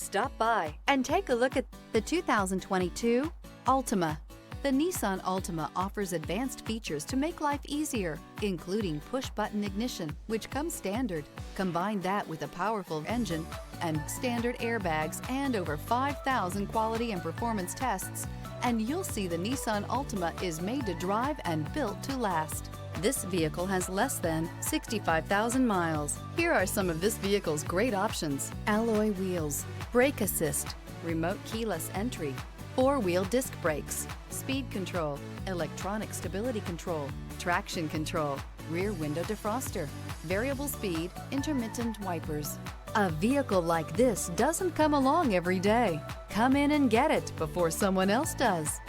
Stop by and take a look at the 2022 Altima. The Nissan Altima offers advanced features to make life easier, including push-button ignition, which comes standard. Combine that with a powerful engine and standard airbags and over 5,000 quality and performance tests, and you'll see the Nissan Altima is made to drive and built to last. This vehicle has less than 65,000 miles. Here are some of this vehicle's great options: alloy wheels, brake assist, remote keyless entry, four-wheel disc brakes, speed control, electronic stability control, traction control, rear window defroster, variable speed, intermittent wipers. A vehicle like this doesn't come along every day. Come in and get it before someone else does.